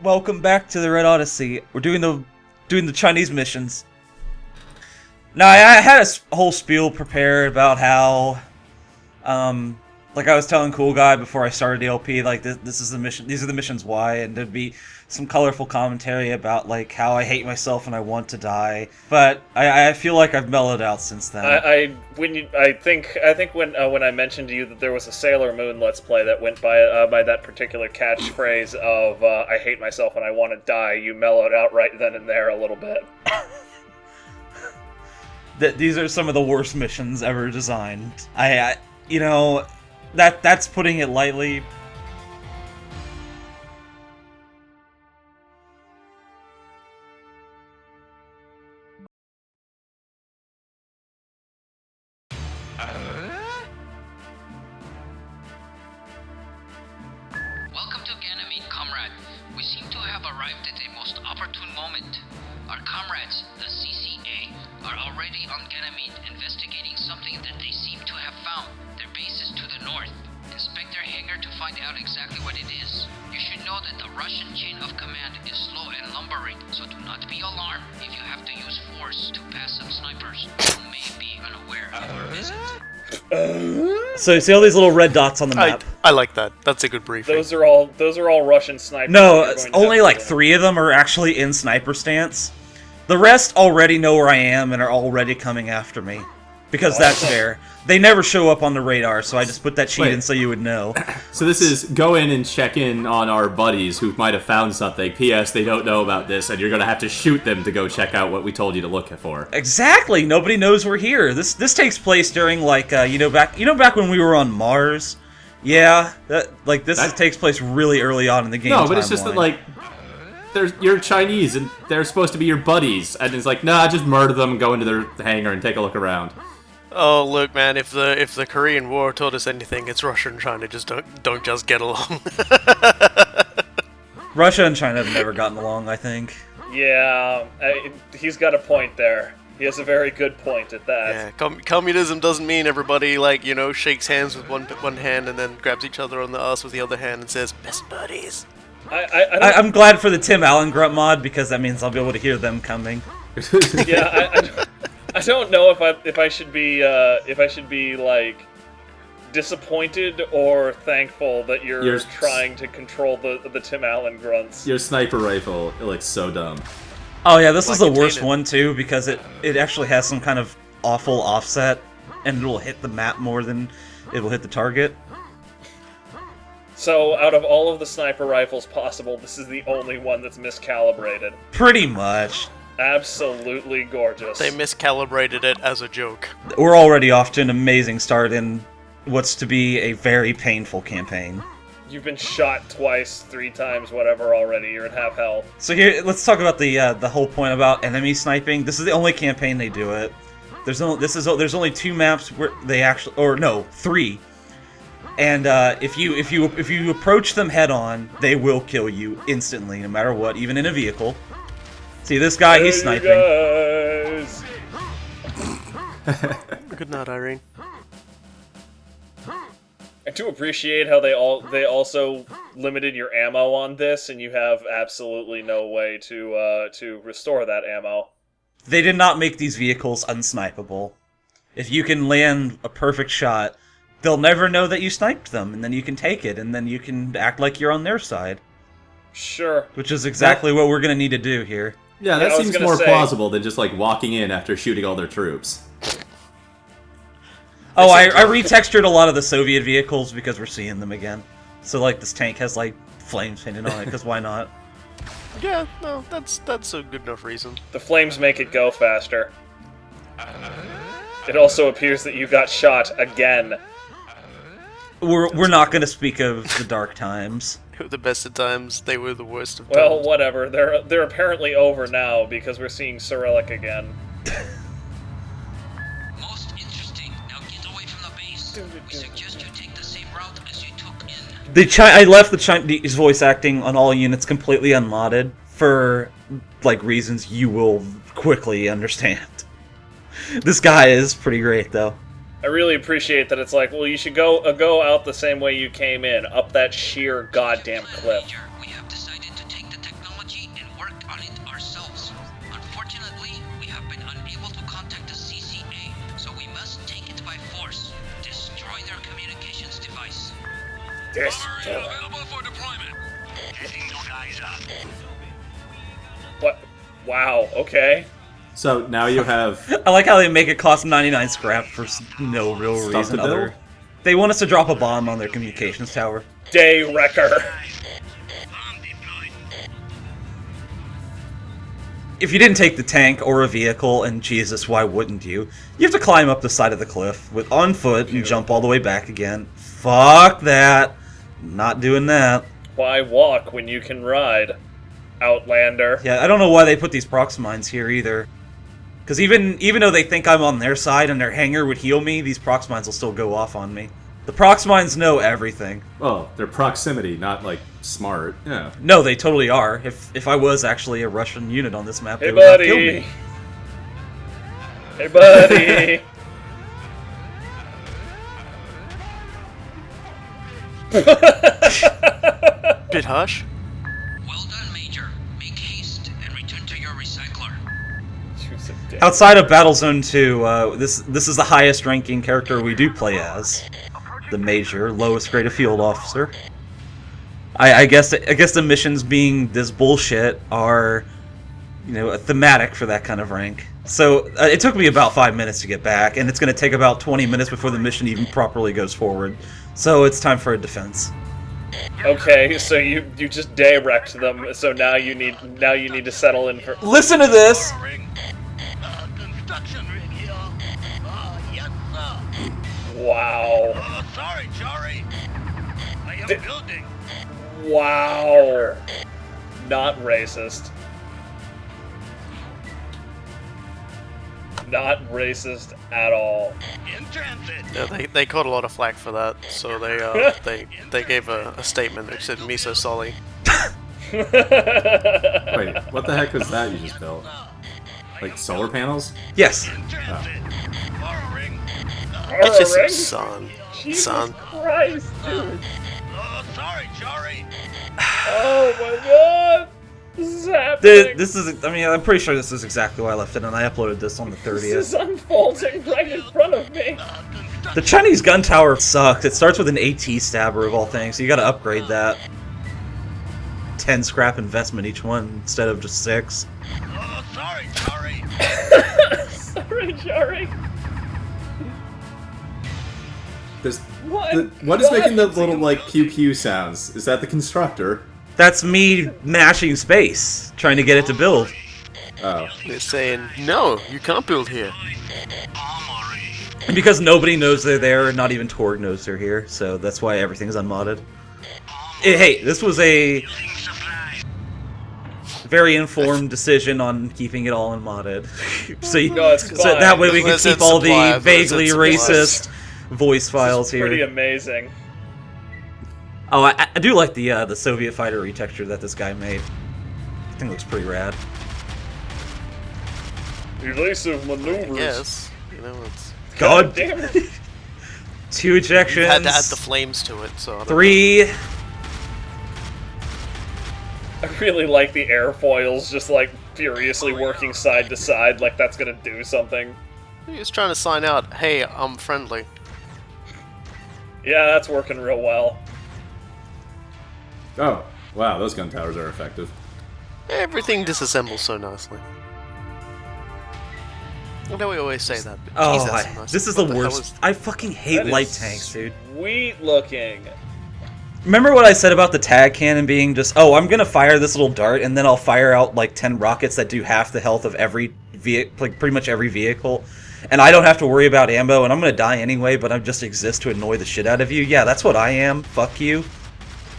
welcome back to the Red Odyssey. We're doing the Chinese missions. Now, I had a whole spiel prepared about how, like I was telling Cool Guy before I started the LP, like this is the mission. These are the missions why, and there'd be some colorful commentary about like how I hate myself and I want to die. But I feel like I've mellowed out since then. I think when I mentioned to you that there was a Sailor Moon Let's Play that went by that particular catchphrase of I hate myself and I want to die, you mellowed out right then and there a little bit. These are some of the worst missions ever designed. You know, that's putting it lightly. Welcome to Ganymede, comrade. We seem to have arrived at a most opportune moment. Our comrades, the CCA, are already on Ganymede investigating something that they seem to have found. Their base is to the north. Inspect their hangar to find out exactly what it is. You should know that the Russian chain of command is slow and lumbering, so do not be alarmed if you have to use force to pass some snipers who may be unaware of your visit. So you see all these little red dots on the map? I like that. That's a good briefing. Those are all Russian snipers. No, it's only like 3 of them are actually in sniper stance. The rest already know where I am and are already coming after me. Because that's fair. They never show up on the radar, so I just put that cheat in so you would know. So this is go in and check in on our buddies who might have found something. P.S. They don't know about this, and you're going to have to shoot them to go check out what we told you to look for. Exactly. Nobody knows we're here. This takes place during like back when we were on Mars. Yeah, this takes place really early on in the game. No, but it's just that like you're Chinese and they're supposed to be your buddies, and it's like nah, just murder them and go into their hangar and take a look around. Oh look, man! If the Korean War taught us anything, it's Russia and China just don't just get along. Russia and China have never gotten along, I think. Yeah, he's got a point there. He has a very good point at that. Yeah, communism doesn't mean everybody shakes hands with one hand and then grabs each other on the ass with the other hand and says best buddies. I'm glad for the Tim Allen grunt mod because that means I'll be able to hear them coming. Yeah, I don't know if I should be like disappointed or thankful that you're trying to control the Tim Allen grunts. Your sniper rifle, it looks so dumb. Oh yeah, this is the worst one too because it actually has some kind of awful offset and it'll hit the map more than it will hit the target. So out of all of the sniper rifles possible, this is the only one that's miscalibrated. Pretty much. Absolutely gorgeous. They miscalibrated it as a joke. We're already off to an amazing start in what's to be a very painful campaign. You've been shot twice, 3 times, whatever already. You're in half health. So here, let's talk about the whole point about enemy sniping. This is the only campaign they do it. There's only 2 maps where they actually, or no, 3. And if you approach them head on, they will kill you instantly, no matter what, even in a vehicle. See this guy? He's sniping. Guys. Good night, Irene. I do appreciate how they also limited your ammo on this, and you have absolutely no way to restore that ammo. They did not make these vehicles unsnipeable. If you can land a perfect shot, they'll never know that you sniped them, and then you can take it, and then you can act like you're on their side. Sure. Which is exactly what we're going to need to do here. Yeah, that seems more plausible than just like walking in after shooting all their troops. Oh, I retextured a lot of the Soviet vehicles because we're seeing them again. So like this tank has like flames painted on it, because why not? Yeah, no, that's a good enough reason. The flames make it go faster. It also appears that you got shot again. We're not going to speak of the dark times. They were the best of times. They were the worst of times. Well, whatever. They're apparently over now because we're seeing Cyrillic again. Most interesting. Now get away from the base. We suggest you take the same route as you took in. I left the Chinese voice acting on all units completely unmodded for like reasons you will quickly understand. This guy is pretty great though. I really appreciate that it's like, well, you should go out the same way you came in, up that sheer goddamn cliff. We have decided to take the technology What? Wow, okay. So now you have I like how they make it cost 99 scrap for no real Stuff reason. to build? They want us to drop a bomb on their communications tower. Day Wrecker. If you didn't take the tank or a vehicle, and Jesus, why wouldn't you? You have to climb up the side of the cliff on foot and jump all the way back again. Fuck that. Not doing that. Why walk when you can ride? Outlander. Yeah, I don't know why they put these prox mines here either. Because even though they think I'm on their side and their hangar would heal me, these prox mines will still go off on me. The prox mines know everything. oh, their proximity, not like smart. Yeah. No, they totally are. If I was actually a Russian unit on this map, Hey, they would not kill buddy. me. Hey, buddy. Bit hush. Well done, Major. Make haste and return to your recycler. Choose a day. Outside of Battlezone 2, this is the highest ranking character we do play as. The Major, lowest grade of field officer. I guess the missions being this bullshit are, thematic for that kind of rank. So it took me about 5 minutes to get back, and it's going to take about 20 minutes before the mission even properly goes forward. So it's time for a defense. Okay, so you just day wrecked them. So now you need to settle in for. Listen to this. Construction rig here. Yes, sir. Wow. Sorry, Charrie. I am building. Wow. Not racist. Not racist at all. In transit. Yeah, they caught a lot of flack for that, so they gave a statement that said "Miso Solly." Wait, what the heck was that you just built? Like solar panels? Yes. In transit. Borrowing. It's just some Ring? sun. Jesus Sun. Christ, dude. Sorry, Charrie. Oh my god. This is happening. I'm pretty sure this is exactly why I left it, and I uploaded this on the This is 30th. unfolding right in front of me. The Chinese gun tower sucks. It starts with an AT stabber of all things, so you gotta upgrade that. 10 scrap investment each one instead of just 6. Sorry, Charrie. Sorry, Charrie. What is making the little like pew pew sounds? Is that the constructor? That's me mashing space, trying to get it to build. Oh. They're saying, "No, you can't build here." And because nobody knows they're there, not even Torg knows they're here, so that's why everything's unmodded. Hey, this was a very informed decision on keeping it all unmodded. so it's so fine. that way we can Listen, keep all supply, the vaguely listen, racist voice files Pretty here. amazing. Oh, I do like the Soviet fighter retexture that this guy made. I think it looks pretty rad. Evasive maneuvers. Yes, it's. God damn it. 2 ejections. Had to add the flames to it, so. I don't 3. I really like the airfoils just like furiously working side to side like that's gonna do something. know. He was trying to sign out, "Hey, I'm friendly." Yeah, that's working real well. Oh, wow, those gun towers are effective. Everything disassembles so nicely. I know we always say that, but Oh, geez, that's nice. this is the What hell worst. is- I fucking hate That light is tanks, dude. Sweet looking. Remember what I said about the tag cannon being just, oh, I'm gonna fire this little dart and then I'll fire out like 10 rockets that do half the health of every vehicle, like pretty much every vehicle, and I don't have to worry about ammo, and I'm gonna die anyway, but I just exist to annoy the shit out of you. Yeah, that's what I am. Fuck you.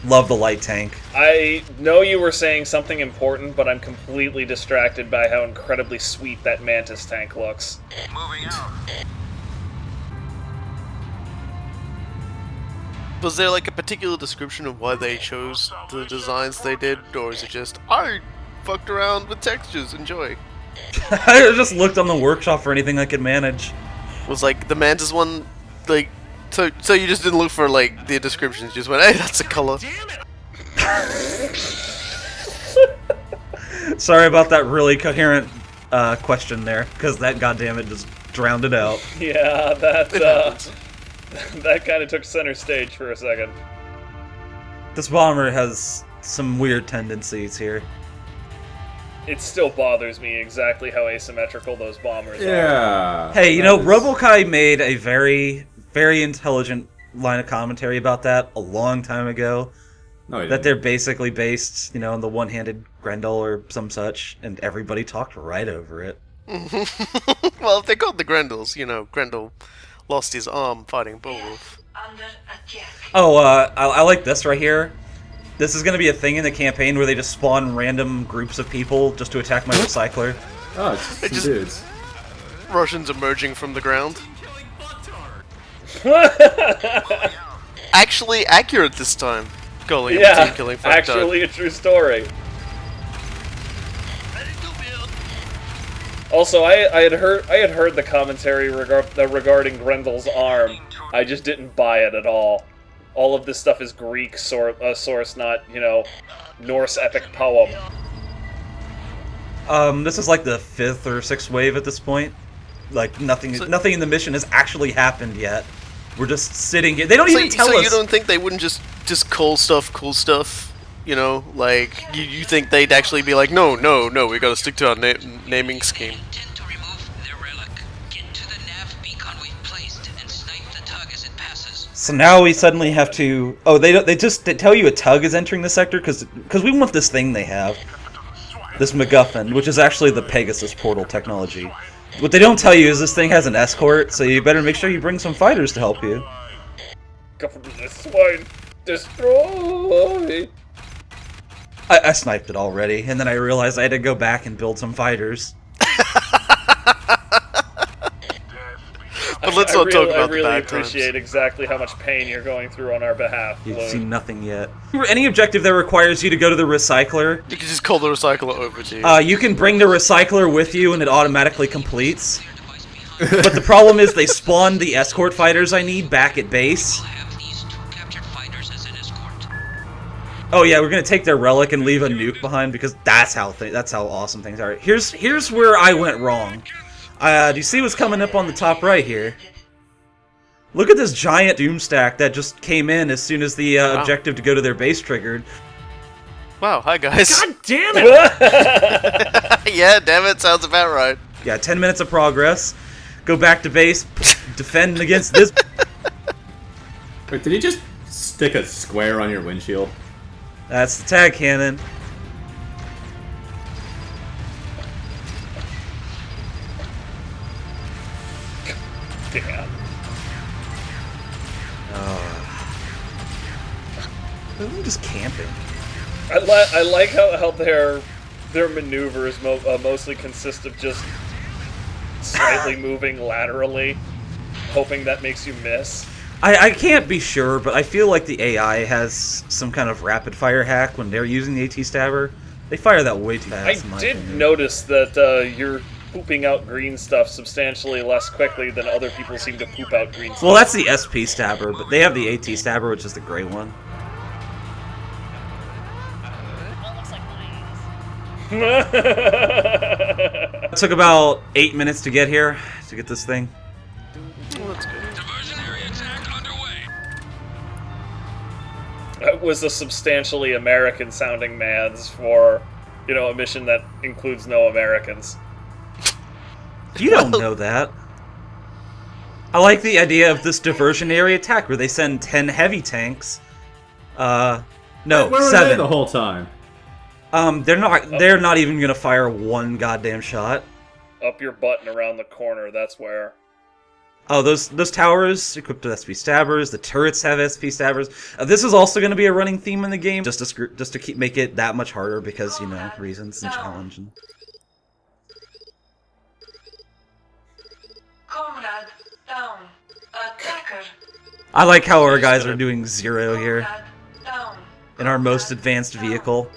Love the light tank. I know you were saying something important, but I'm completely distracted by how incredibly sweet that Mantis tank looks. Moving out. Was there like a particular description of why they chose the designs they did, or is it just I fucked around with textures, enjoy? I just looked on the workshop for anything I could manage. Was like the Mantis one like so you just didn't look for like the descriptions, you just went, hey, that's a color. Sorry about that really coherent question there, because that goddammit just drowned it out. Yeah, that It happens. that kind of took center stage for a second. This bomber has some weird tendencies here. it still bothers me exactly how asymmetrical those bombers are. Yeah. Hey, you that know, is- Robokai made a very, very intelligent line of commentary about that a long time ago. No, he That didn't. they're basically based, you know, on the one-handed Grendel or some such, and everybody talked right over it. Well, if they called the Grendels, you know, Grendel lost his arm fighting Beowulf. Oh, I like this right here. This is going to be a thing in the campaign where they just spawn random groups of people just to attack my recycler. Oh, it's just some just- dudes. Russians emerging from the ground. Actually accurate this time. Calling him a Yeah, team-killing fucktard. actually a true story. Ready to build. Also, I had heard the commentary regarding Grendel's arm. I just didn't buy it at all. All of this stuff is Greek source, not, you know, Norse epic poem. This is like the 5th or 6th wave at this point. Like, nothing in the mission has actually happened yet. We're just sitting here. They don't even tell so us. you don't think they wouldn't just cool stuff? You know, like, you think they'd actually be like, no, we gotta stick to our naming scheme. Intend to remove their relic. Get to the nav beacon we've placed and snipe the tug as it passes. So now we suddenly have to. Oh, they tell you a tug is entering the sector because we want this thing they have, this MacGuffin, which is actually the Pegasus portal technology. What they don't tell you is this thing has an escort, so you better make sure you bring some fighters to help you. Government swine, destroy! I sniped it already, and then I realized I had to go back and build some fighters. But let's not talk about I really the bad appreciate times. exactly how much pain you're going through on our behalf. You've Loon. seen nothing yet. Any objective that requires you to go to the recycler, You can just call the recycler over to you. you can bring the recycler with you and it automatically completes. But the problem is they spawned the escort fighters I need back at base. We'll have these 2 captured fighters as an escort. Oh yeah, we're gonna take their relic and leave a nuke behind because that's how awesome things are. Here's where I went wrong. Do you see what's coming up on the top right here? Look at this giant doom stack that just came in as soon as the objective to go to their base triggered. Wow, hi guys. God damn it! Yeah, damn it, sounds about right. Yeah, 10 minutes of progress. Go back to base, defend against this. Wait, did he just stick a square on your windshield? That's the tag cannon. Damn. I'm just camping. I like how their maneuvers mostly consist of just slightly moving laterally, hoping that makes you miss. I can't be sure, but I feel like the AI has some kind of rapid fire hack when they're using the AT stabber. They fire that way too fast. in I my did opinion. notice that you're pooping out green stuff substantially less quickly than other people seem to poop out green stuff. Well, that's the SP stabber, but they have the AT stabber, which is the gray one. It took about 8 minutes to get here, to get this thing. Well, that's good. Diversionary attack underway. That was a substantially American-sounding man's for, you know, a mission that includes no Americans. You don't know that. I like the idea of this diversionary attack where they send 10 heavy tanks. No, Where were they 7. the whole time? They're not even gonna fire one goddamn shot. Up your butt and around the corner, that's where. Oh, those towers equipped with SP stabbers. The turrets have SP stabbers. This is also going to be a running theme in the game, just to make it that much harder because, you know, reasons and challenge. And... Comrade down. Attacker. I like how our guys are doing 0 here Comrade down. in our most advanced vehicle.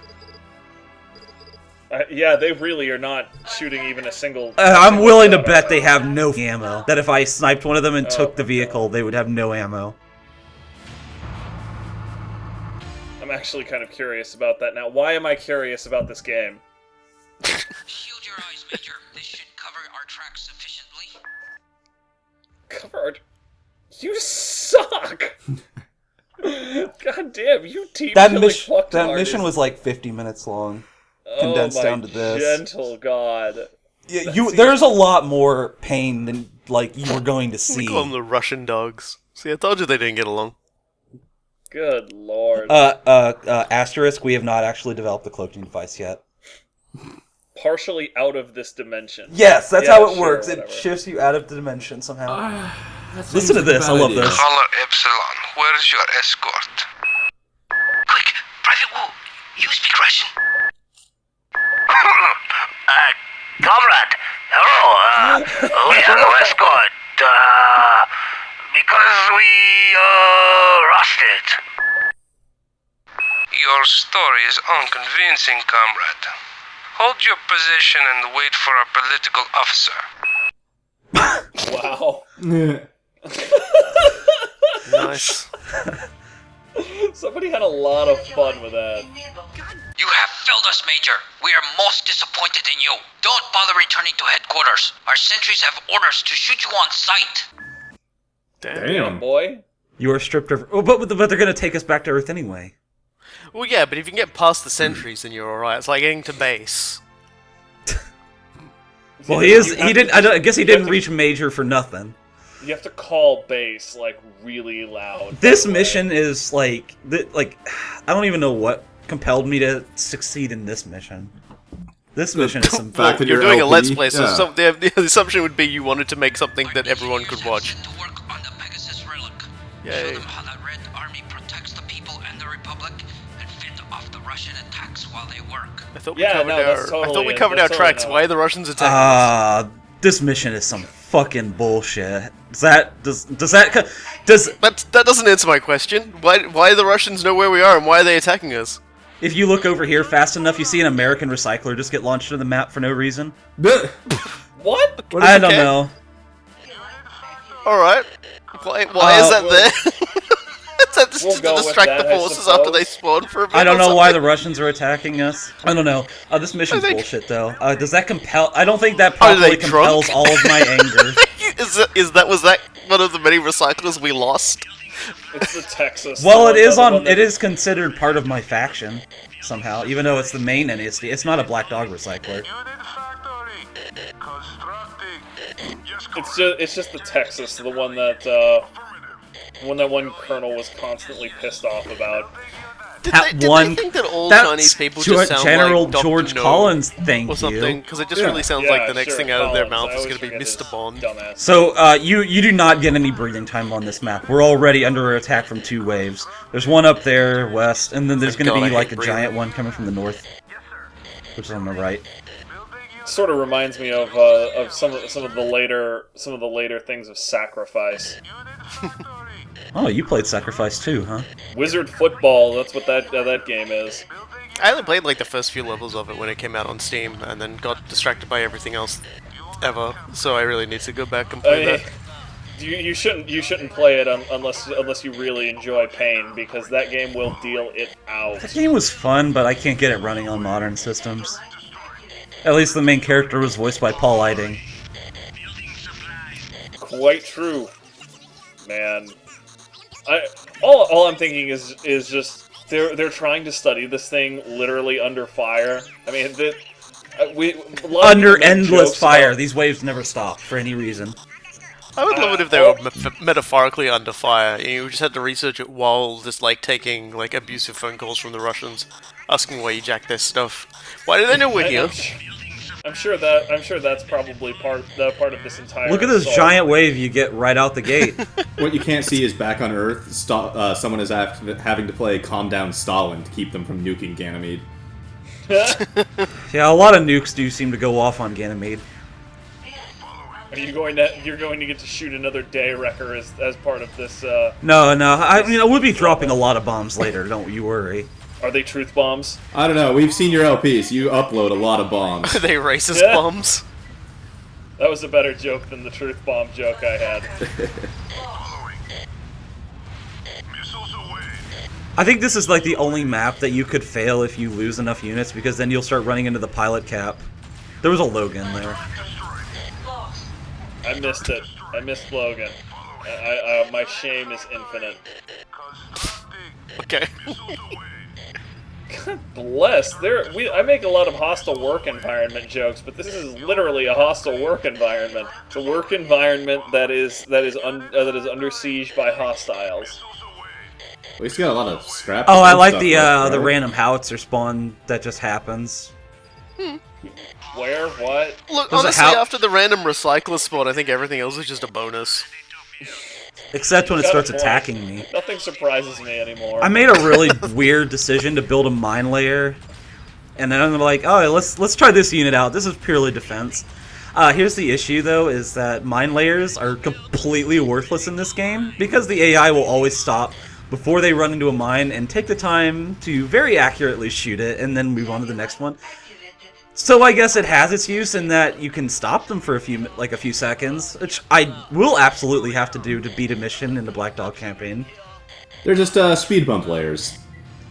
Yeah, they really are not shooting even a single. I'm willing to shot bet at they it. have no ammo. That if I sniped one of them and took the my vehicle, they would have no ammo. I'm actually kind of curious about that now. Why am I curious about this game? Shield your eyes, Major. This should cover our tracks sufficiently. Covered. You suck. God damn, you team That killing mission fucktard was like 50 minutes long. condensed down to this. Gentle God. Yeah, there's a lot more pain than like you were going to We see. call them the Russian dogs. See, I told you they didn't get along. Good lord. Asterisk, we have not actually developed the cloaking device yet. Partially out of this dimension. Yes, that's Yeah, how it sure, works. whatever. It shifts you out of the dimension somehow. That Listen to seems like a this, I bad love idea. this. Caller Epsilon, where's your escort? Quick, Private Wu, you speak Russian. Comrade, hello, we have no escort, because we, rusted. Your story is unconvincing, comrade. Hold your position and wait for our political officer. Wow. Nice. Somebody had a lot of fun with that. You have failed us, Major. We are most disappointed in you. Don't bother returning to headquarters. Our sentries have orders to shoot you on sight. Damn. Boy. You are stripped of... Oh, but they're going to take us back to Earth anyway. Well, yeah, but if you can get past the sentries, then you're alright. It's like getting to base. Well, You he didn't... I guess he didn't reach Major for nothing. You have to call base, like, really loud. This by the way. mission is like... I don't even know what compelled me to succeed in this mission. This mission is some... Fact that You're you're doing a LP, Let's Play, so yeah. the assumption would be you wanted to make something that everyone could watch. To work on the Pegasus Relic. Yay. Show them how the Red Army protects the people and the Republic, and fend off the Russian attacks while they work. I thought we Yeah, covered no, our, that's I thought totally we it. covered our That's tracks. totally Why no. are the Russians attacking us? This mission is some fucking bullshit. Does that... That doesn't answer my question. Why do the Russians know where we are and why are they attacking us? If you look over here fast enough, you see an American recycler just get launched to the map for no reason. What? What is I it, don't Ken? know. Alright. Why is that there? Is that just We'll to go with distract that, the I forces after they suppose. spawn for a bit? I don't or know why the something? Russians are attacking us. I don't know. This mission's I think- bullshit, though. Does that compel... I don't think that Are they properly compels drunk? all of my anger. Was that one of the many recyclers we lost? It's the Texas. Well, the it is one on. that- It is considered part of my faction somehow, even though it's the main NESD. It's not a Black Dog recycler. It's just the Texas, the one that one colonel was constantly pissed off about. Did That they one- think that all That's Chinese people just sound General like Dr. George No Collins. Thank or something? you. Because it just really sounds like the next thing out of their mouth is going to be Mr. Bond. Dumbass. So, you do not get any breathing time on this map. We're already under attack from 2 waves. There's one up there, west, and then there's Thank going to God, be I like hate a giant one coming from the north, which is on the right. Sort of reminds me of some of the later things of Sacrifice. Oh, you played Sacrifice too, huh? Wizard Football. That's what that game is. I only played like the first few levels of it when it came out on Steam, and then got distracted by everything else ever. So I really need to go back and play that. You shouldn't play it unless you really enjoy pain, because that game will deal it out. The game was fun, but I can't get it running on modern systems. At least the main character was voiced by Paul Eiding. Quite true, man. All I'm thinking is just they're trying to study this thing literally under fire. I mean, a lot of Under people make endless jokes fire. about- These waves never stop for any reason. I would love it if they were metaphorically under fire, and you just had to research it while just like taking like abusive phone calls from the Russians, asking why you jacked their stuff. Why do they know we're here? I'm sure that's probably part of this entire. Look at this assault. giant wave you get right out the gate. What you can't see is back on Earth, someone is having to play Calm Down Stalin to keep them from nuking Ganymede. Yeah, a lot of nukes do seem to go off on Ganymede. You're going to get to shoot another day wrecker as part of this. No, I mean, I would be dropping a lot of bombs later, don't you worry. Are they truth bombs? I don't know, we've seen your LPs, you upload a lot of bombs. Are they racist Yeah. bombs? That was a better joke than the truth bomb joke I had. I think this is like the only map that you could fail if you lose enough units, because then you'll start running into the pilot cap. There was a Logan there. I missed it. I missed Logan. My shame is infinite. Okay. God bless. I make a lot of hostile work environment jokes, but this is literally a hostile work environment. It's a work environment that is under siege by hostiles. At least you got a lot of scrap. Oh, I like stuff the left, the right? random howitzer spawn that just happens. Where? What? Look, There's a honestly, how- after the random recycler spawn, I think everything else is just a bonus. Except when it Got a starts point. attacking me. Nothing surprises me anymore. I made a really weird decision to build a mine layer, and then I'm like, oh, let's try this unit out. This is purely defense. Here's the issue, though, is that mine layers are completely worthless in this game because the AI will always stop before they run into a mine and take the time to very accurately shoot it and then move on to the next one. So I guess it has its use in that you can stop them for a few seconds, which I will absolutely have to do to beat a mission in the Black Dog campaign. They're just speed bump layers.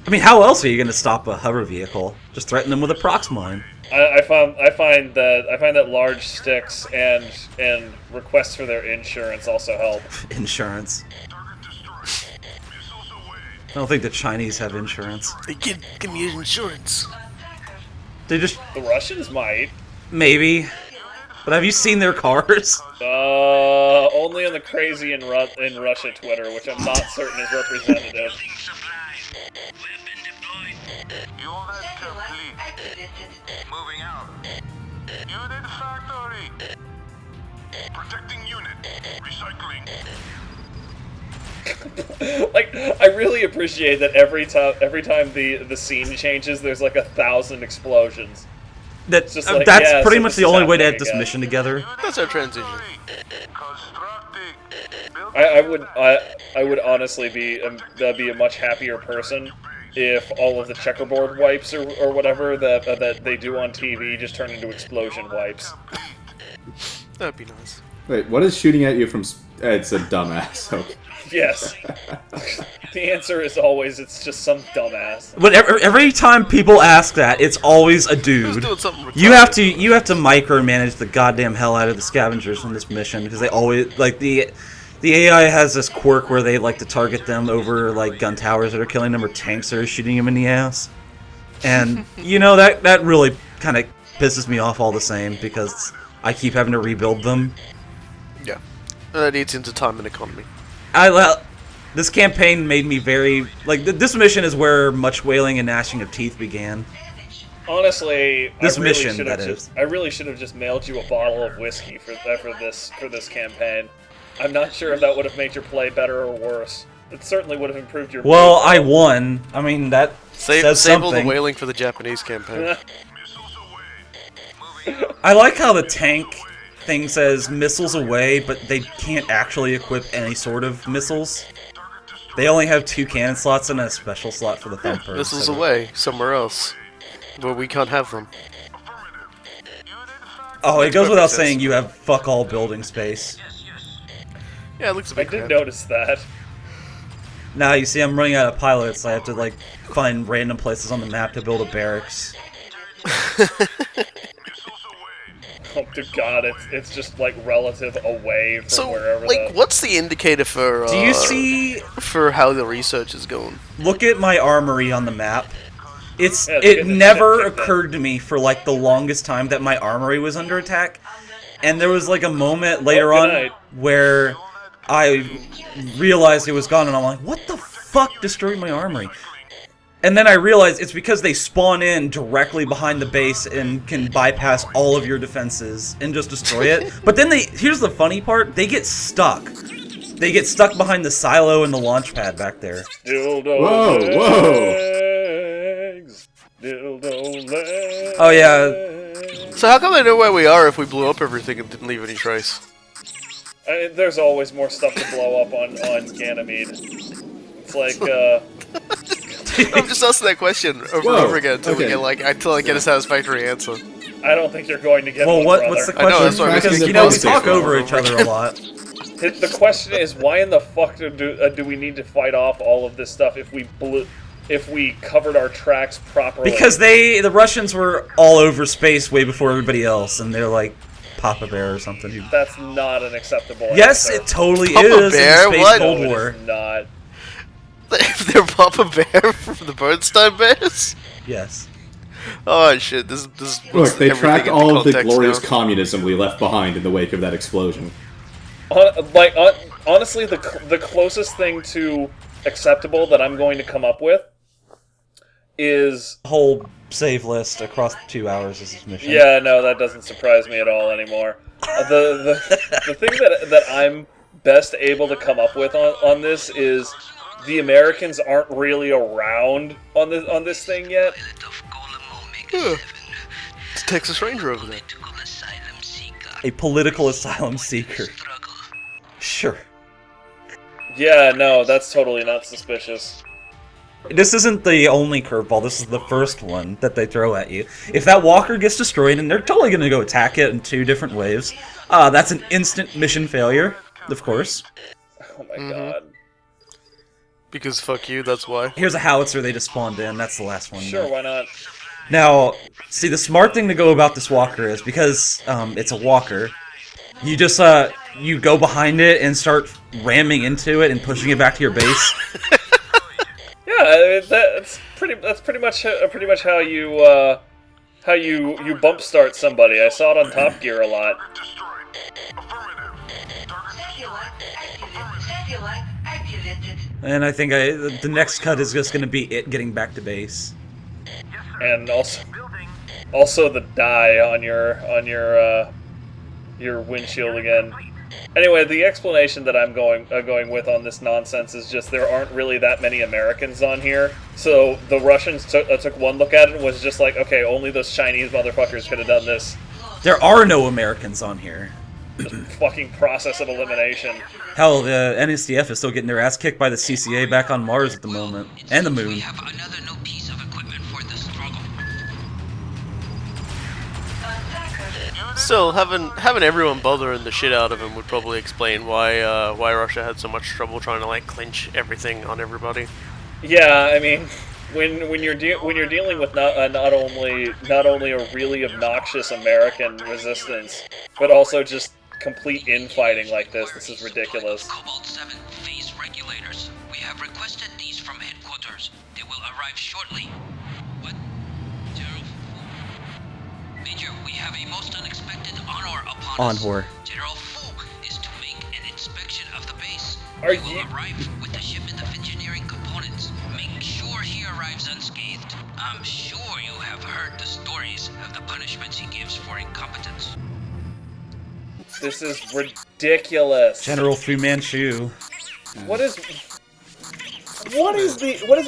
I mean, how else are you going to stop a hover vehicle? Just threaten them with a prox mine. I find that large sticks and requests for their insurance also help. Insurance. I don't think the Chinese have insurance. Give me insurance. They just The Russians might. maybe. But have you seen their cars? Only on the crazy in Russia Twitter, which I'm not certain is representative. Weapon deployed. Unit complete. Activated. Moving out. Unit factory. Protecting unit. Recycling. Like, I really appreciate that every time the scene changes, there's like 1,000 explosions. That's just like, that's yeah, pretty so much this the is only way to happening add this again. mission together. That's our transition. Constructing. I would honestly be a much happier person if all of the checkerboard wipes or whatever that they do on TV just turn into explosion wipes. That'd be nice. Wait, what is shooting at you from? It's a dumbass. Okay. Yes. The answer is always it's just some dumbass. But every time people ask that, it's always a Who's dude. doing something You have retarded? to micromanage the goddamn hell out of the scavengers on this mission because they always like the AI has this quirk where they like to target them over like gun towers that are killing them or tanks that are shooting them in the ass. And you know that really kind of pisses me off all the same because I keep having to rebuild them. Yeah. That eats into time and economy. This campaign made me very like this mission is where much wailing and gnashing of teeth began. Honestly, This I really mission, should have that just, is. I really should have just mailed you a bottle of whiskey for this campaign. I'm not sure if that would have made your play better or worse. It certainly would have improved your. Well, mood. I won. I mean that says Save all the something. whaling for the Japanese campaign. I like how the tank thing says missiles away, but they can't actually equip any sort of missiles. They only have 2 cannon slots and a special slot for the thumper. Missiles so- away, somewhere else. Where we can't have them. Oh, it Makes goes perfect without sense. saying you have fuck all building space. Yeah, it looks a I bit did crap. notice that. Now you see I'm running out of pilots, so I have to like find random places on the map to build a barracks. Oh dear God, it's just like relative away from So, wherever. like, what's the indicator for, Do you see for how the research is going? look at my armory on the map. Yeah, It the never shit kicked in. occurred to me for like the longest time that my armory was under attack. And there was like a moment later good on night. where I realized it was gone and I'm like, what the fuck destroyed my armory? And then I realized it's because they spawn in directly behind the base and can bypass all of your defenses and just destroy it. But then here's the funny part, they get stuck. They get stuck behind the silo and the launch pad back there. Dildo Whoa, legs. Dildo legs. Oh yeah, So how come they know where we are if we blew up everything and didn't leave any trace? There's always more stuff to blow up on Ganymede. It's like, I'm just asking that question over and Whoa, over again until okay. until I get a satisfactory answer. I don't think you're going to get well, one, what's the brother. I know, question? that's what I'm Because asking you know we the talk politics over one. each other a lot. The question is, why in the fuck do we need to fight off all of this stuff if we covered our tracks properly? Because the Russians were all over space way before everybody else, and they're like Papa Bear or something. That's not an acceptable Yes, answer. it totally Papa is Bear? in the Space What? Cold No, it War. is not. If they're Papa Bear from the Bernstein Bears? Yes. Oh shit! This Look, they tracked everything into all of the context glorious now. communism we left behind in the wake of that explosion. Honestly, the closest thing to acceptable that I'm going to come up with is Whole save list across 2 hours is this mission. yeah, no, that doesn't surprise me at all anymore. The thing that I'm best able to come up with on this is the Americans aren't really around on this thing yet. It's a Texas Ranger over there. A political asylum seeker. Sure. Yeah, no, that's totally not suspicious. This isn't the only curveball, this is the first one that they throw at you. If that walker gets destroyed, and they're totally going to go attack it in 2 different waves, that's an instant mission failure, of course. Oh my god. Because fuck you, that's why. Here's a howitzer they just spawned in, that's the last one. Sure, though. why not? Now, see, the smart thing to go about this walker is, because it's a walker, you just, you go behind it and start ramming into it and pushing it back to your base. Yeah, that's pretty much how you bump start somebody. I saw it on Top Gear a lot. And I think the next cut is just going to be it getting back to base. And also the die on your windshield again. Anyway, the explanation that I'm going with on this nonsense is just there aren't really that many Americans on here. So the Russians took one look at it and was just like, okay, only those Chinese motherfuckers could have done this. There are no Americans on here. Fucking process of elimination. Hell, the NSDF is still getting their ass kicked by the CCA back on Mars at the moment. And the moon. We have another new piece of equipment for the struggle. Still, having everyone bothering the shit out of him would probably explain why Russia had so much trouble trying to like clinch everything on everybody. Yeah, I mean, when you're dealing with not only a really obnoxious American resistance, but also just complete infighting like this is ridiculous. Cobalt 7 phase regulators. We have requested these from headquarters. They will arrive shortly. What? General? Major, we have a most unexpected honor upon us. Onward. General Fu is to make an inspection of the base. Are He will you- arrive with a shipment of engineering components. Make sure he arrives unscathed. I'm sure you have heard the stories of the punishments he gives for incompetence. This is ridiculous. General Fu Manchu. What is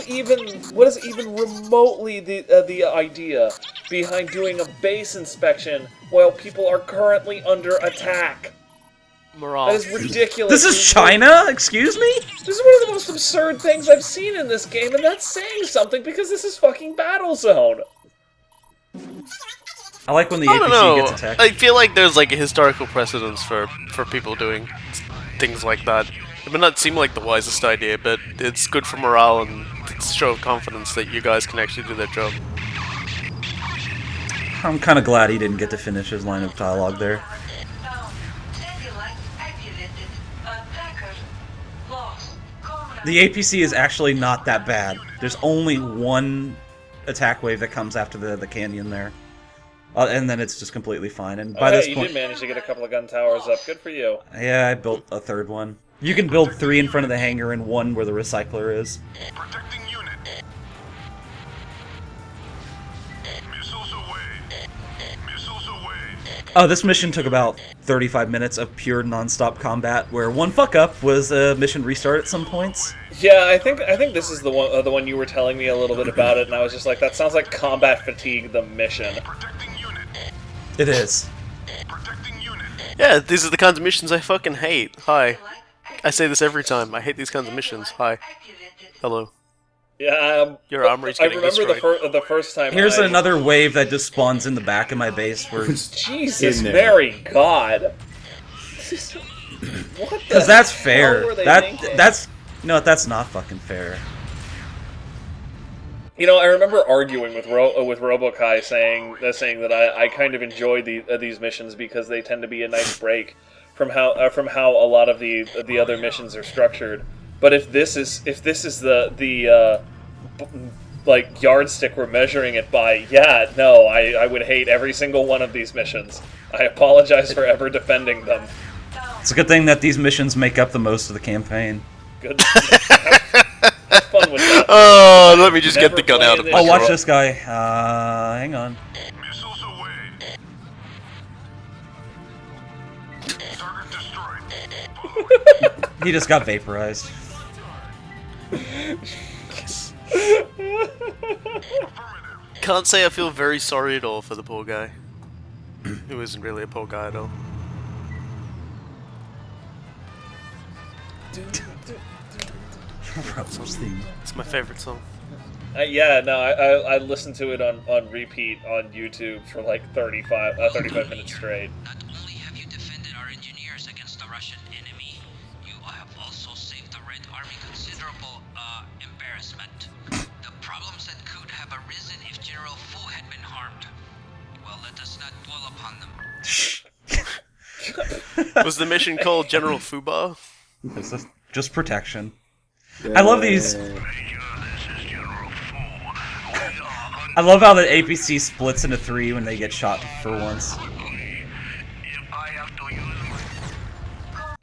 even remotely the idea behind doing a base inspection while people are currently under attack? Morale. That is ridiculous. This is China? Excuse me? This is one of the most absurd things I've seen in this game, and that's saying something because this is fucking Battlezone. I like when the I don't APC know. gets attacked. I feel like there's like a historical precedence for people doing things like that. It may not seem like the wisest idea, but it's good for morale and it's a show of confidence that you guys can actually do that job. I'm kind of glad he didn't get to finish his line of dialogue there. The APC is actually not that bad. There's only one attack wave that comes after the canyon there. And then it's just completely fine. And by this you point, did manage to get a couple of gun towers up. Good for you. yeah, I built a third one. You can build 3 in front of the hangar and 1 where the recycler is. Protecting unit. Missiles away. Missiles away. This mission took about 35 minutes of pure non-stop combat, where one fuck up was a mission restart at some points. Yeah, I think this is the one you were telling me a little bit about it, and I was just like, that sounds like combat fatigue, the mission. Protecting unit. It is. Protecting unit. Yeah, these are the kinds of missions I fucking hate. Hi. I say this every time. I hate these kinds of missions. Hi. Hello. Yeah, Your armory's I getting remember destroyed. the first time. Here's another wave that just spawns in the back of my base where... Jesus, in there. Mary God. What the Because that's hell fair. were they thinking? That's... No, that's not fucking fair. You know, I remember arguing with Robokai saying that I kind of enjoy these missions because they tend to be a nice break from how a lot of the other missions are structured. But if this is the like yardstick we're measuring it by, yeah, no, I would hate every single one of these missions. I apologize for ever defending them. It's a good thing that these missions make up the most of the campaign. Good. Have fun with that. Oh, let me just get the gun out of my Oh, watch throat. this guy. Hang on. Missiles away. Target destroyed. He just got vaporized. Can't say I feel very sorry at all for the poor guy. Who isn't really a poor guy at all. Rebels theme. It's my favorite song. Yeah, no, I listened to it on repeat on YouTube for like 35 minutes straight. Not only have you defended our engineers against the Russian enemy, you have also saved the Red Army considerable embarrassment. The problems that could have arisen if General Fu had been harmed. Well, let us not dwell upon them. Was the mission called General Fuba? This is just protection. I love these. I love how the APC splits into 3 when they get shot for once.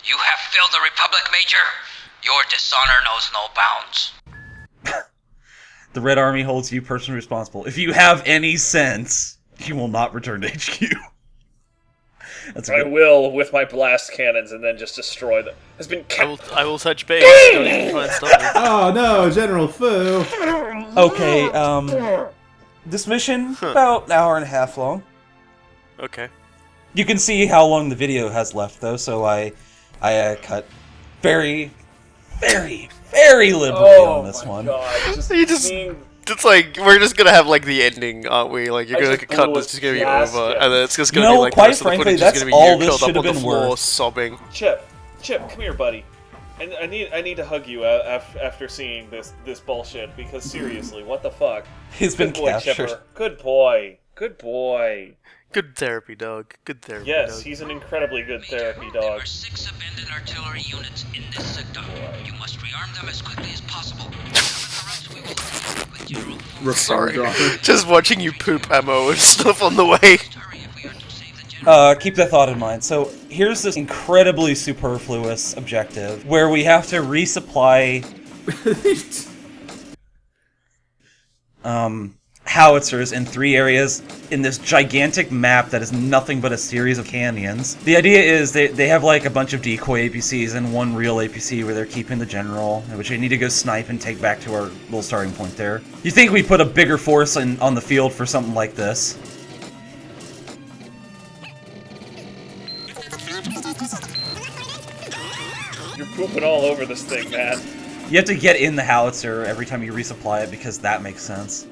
You have failed the Republic, Major. Your dishonor knows no bounds. The Red Army holds you personally responsible. If you have any sense, you will not return to HQ. That's I will with my blast cannons and then just destroy them. Has been I will touch base. Don't even try and stop me. Oh no, General Fu! Okay, this mission, about an hour and a half long. Okay. You can see how long the video has left, though, so I cut very, very, very liberally on this one. You just... It's like, we're just gonna have, like, the ending, aren't we? Like, you're gonna cut, it's just gonna be over, and then it's just gonna be, like, the quite rest of the frankly, footage is that's gonna be all you this curled should up have on the been floor, worth. Chip, sobbing. come here, buddy. And I need to hug you after seeing this bullshit, because seriously, what the fuck? He's been Good boy, captured. Chipper. Good boy. Good boy. Good therapy, dog. Good therapy, Yes, dog. he's an incredibly good therapy There dog. are 6 abandoned artillery units in this sector. You must rearm them as quickly as possible. We will with General Sorry. Just watching you poop ammo and stuff on the way. hurry if we are to save the Keep that thought in mind. So here's this incredibly superfluous objective where we have to resupply howitzers in 3 areas in this gigantic map that is nothing but a series of canyons. The idea is they have like a bunch of decoy APCs and one real APC where they're keeping the general, which they need to go snipe and take back to our little starting point there. You think we'd put a bigger force on the field for something like this? You're pooping all over this thing, man. You have to get in the howitzer every time you resupply it because that makes sense.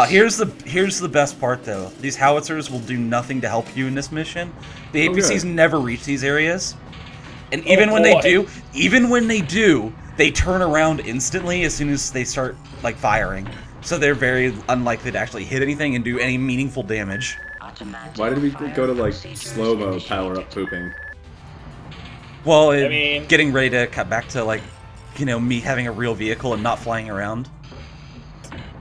Here's the best part though. These howitzers will do nothing to help you in this mission. The APCs never reach these areas. And even when they do, they turn around instantly as soon as they start like firing. So they're very unlikely to actually hit anything and do any meaningful damage. Why did we go to like slow-mo power-up pooping? Well, I mean, getting ready to cut back to like, you know, me having a real vehicle and not flying around.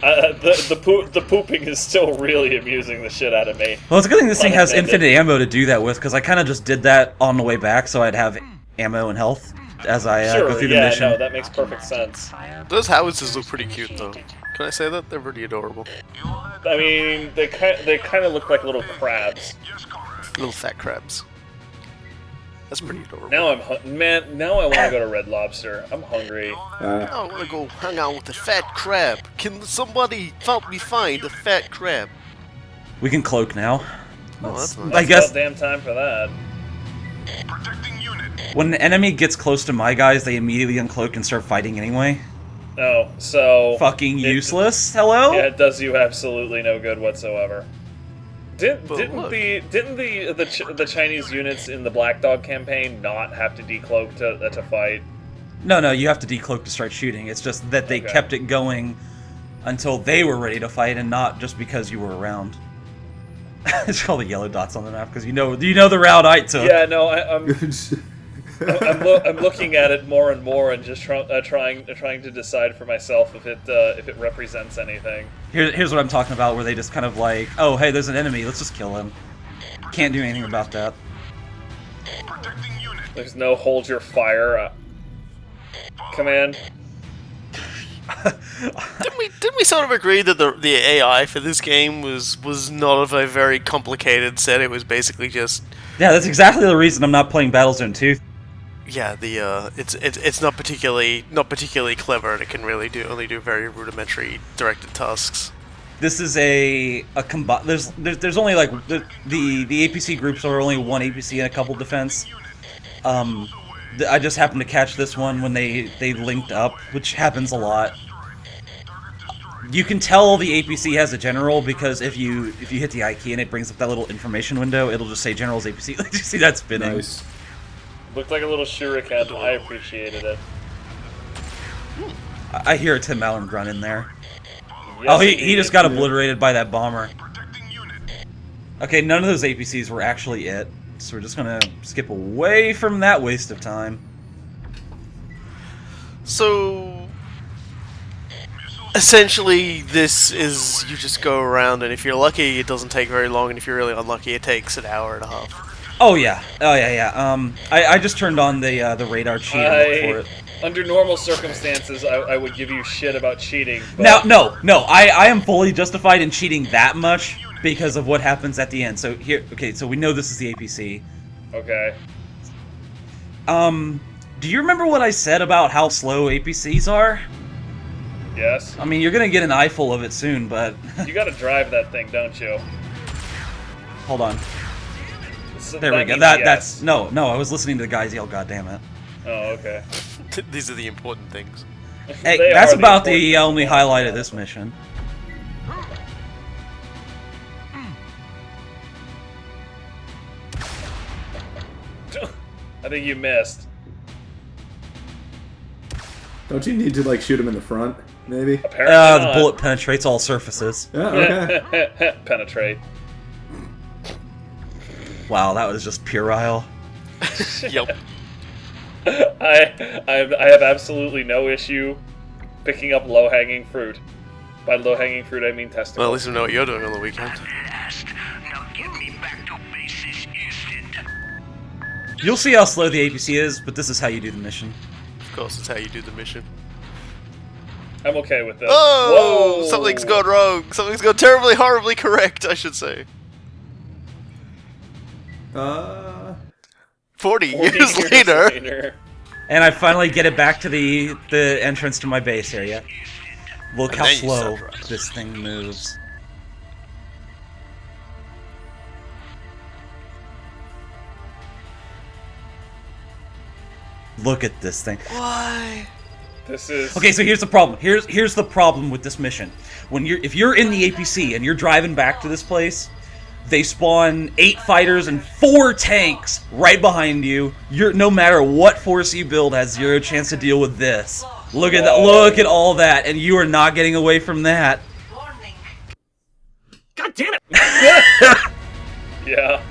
The pooping is still really amusing the shit out of me. Well, it's a good thing this thing has Unintended. infinite ammo to do that with, because I kind of just did that on the way back, so I'd have ammo and health as I go through the mission. No, that makes perfect sense. Those howitzers look pretty cute, though. Can I say that? They're pretty adorable. I mean, they kind of look like little crabs. Little fat crabs. That's pretty adorable. Now now I want to go to Red Lobster. I'm hungry. I want to go hang out with a fat crab. Can somebody help me find a fat crab? We can cloak now. Oh, that's nice. I guess It's about damn time for that. Protecting unit. when an enemy gets close to my guys, they immediately uncloak and start fighting anyway. Oh, so Fucking useless. Hello? yeah, it does you absolutely no good whatsoever. Didn't look. the Chinese units in the Black Dog campaign not have to decloak to fight? No, you have to decloak to start shooting. It's just that they Okay. kept it going until they were ready to fight, and not just because you were around. It's called the yellow dots on the map because you know the route I took. Yeah, no, I'm looking at it more and more, and just trying to decide for myself if it represents anything. Here's what I'm talking about, where they just kind of like, oh, hey, there's an enemy, let's just kill him. Can't do anything about that. Protecting unit. There's no hold your fire command. Didn't we sort of agree that the AI for this game was not of a very complicated set? It was basically just Yeah, that's exactly the reason I'm not playing Battlezone 2. yeah, it's not particularly clever, and it can really only do very rudimentary directed tasks. This is a there's only like the APC groups are only one APC and a couple defense. I just happened to catch this one when they linked up, which happens a lot. You can tell the APC has a general because if you hit the I key and it brings up that little information window, it'll just say general's APC. Did you see that spinning? Nice. Looked like a little shuriken. I appreciated it. I hear a Tim Allen grunt in there. Yes, Oh, he indeed. just got obliterated by that bomber. Protecting unit. Okay, none of those APCs were actually it, so we're just gonna skip away from that waste of time. So essentially, this is you just go around, and if you're lucky, it doesn't take very long, and if you're really unlucky, it takes an hour and a half. Oh yeah, yeah. I just turned on the radar cheat for it. Under normal circumstances, I would give you shit about cheating. But Now, no, I am fully justified in cheating that much because of what happens at the end. So here, okay, so we know this is the APC. Okay. Do you remember what I said about how slow APCs are? Yes. I mean, you're gonna get an eyeful of it soon, but You gotta drive that thing, don't you? hold on. So There we go. means That's yes. no. I was listening to the guys yell, "God damn it!" Oh, okay. These are the important things. Hey, They that's are the about the important only things. highlight of this mission. I think you missed. Don't you need to like shoot him in the front? Maybe. Apparently The not. bullet penetrates all surfaces. Yeah. Okay. Penetrate. Wow, that was just puerile. Yep. I have absolutely no issue picking up low-hanging fruit. By low-hanging fruit, I mean testicles. Well, at least we know what you're doing on the weekend. Last. Now get me back to base this instant. You'll see how slow the APC is, but this is how you do the mission. Of course, it's how you do the mission. I'm okay with this. Oh! Whoa! Something's gone wrong. Something's gone terribly, horribly correct, I should say. 40 years later. And I finally get it back to the entrance to my base area. Look And how then you slow start running. this thing moves. Look at this thing. Why? This is Okay, so here's the problem. Here's the problem with this mission. If you're in the APC and you're driving back to this place, they spawn 8 fighters and 4 tanks right behind you. No matter what force you build has zero chance to deal with this. Look at that! Look at all that, and you are not getting away from that. Warning. God damn it! Yeah.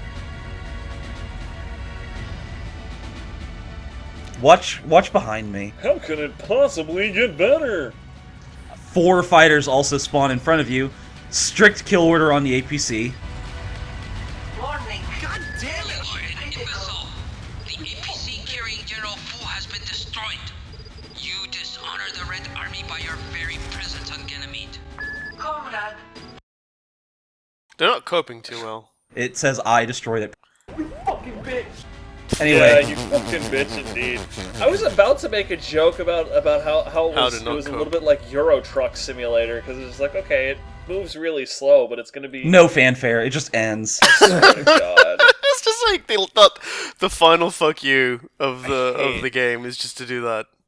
Watch behind me. How can it possibly get better? 4 fighters also spawn in front of you. Strict kill order on the APC. Warning. God damn it! You are an imbecile. The APC carrying General Fu has been destroyed. You dishonor the Red Army by your very presence on Ganymede. Comrade. They're not coping too well. It says I destroyed it. Yeah, Anyway, you fucking bitch indeed. I was about to make a joke about how it How was, to not it was a cope. little bit like Euro Truck Simulator, because it's like, okay, it moves really slow, but it's gonna be... no fanfare. It just ends. Oh my god. It's just like they thought the final fuck you of I hate- the game is just to do that.